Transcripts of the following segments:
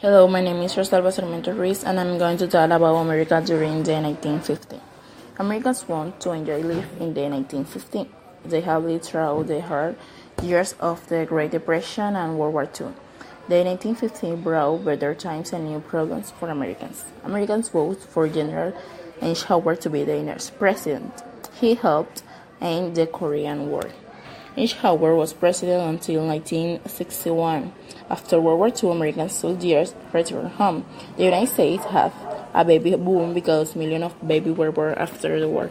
Hello, my name is Rosalba Sarmiento and I'm going to talk about America during the 1950s. Americans want to enjoy life in the 1950s. They have lived through the hard years of the Great Depression and World War II. The 1950s brought better times and new problems for Americans. Americans voted for General Eisenhower to be the next president. He helped end the Korean War. Eisenhower was president until 1961. After World War II, American soldiers returned home. The United States had a baby boom because millions of babies were born after the war.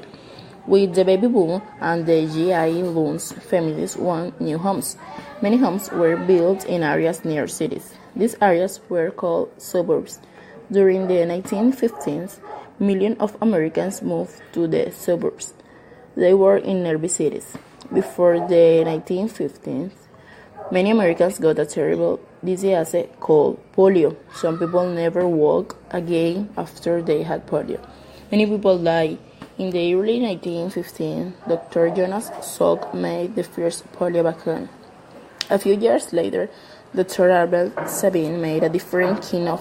With the baby boom and the GI loans, families want new homes. Many homes were built in areas near cities. These areas were called suburbs. During the 1950s, millions of Americans moved to the suburbs. They were in nearby cities. Before the 1950s, many Americans got a terrible disease called polio. Some people never walked again after they had polio. Many people died. In the early 1950s, Dr. Jonas Salk made the first polio vaccine. A few years later, Dr. Albert Sabin made a different kind of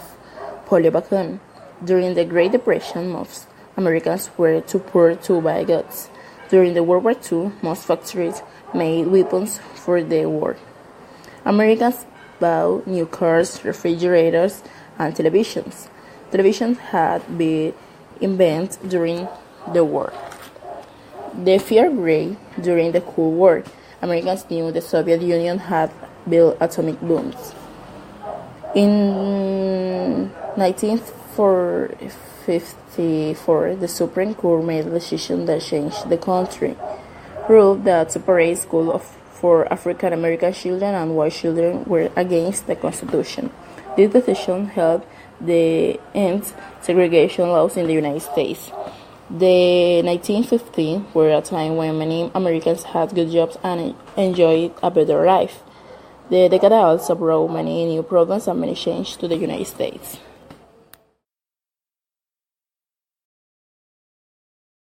polio vaccine. During the Great Depression, most Americans were too poor to buy goods. During the World War II, most factories made weapons for the war. Americans bought new cars, refrigerators, and televisions. Televisions had been invented during the war. The fear grew during the Cold War. Americans knew the Soviet Union had built atomic bombs. In 1954, the Supreme Court made a decision that changed the country. Ruled that separate schools for African American children and white children were against the Constitution. This decision helped the end segregation laws in the United States. The 1950s were a time when many Americans had good jobs and enjoyed a better life. The decade also brought many new problems and many changes to the United States.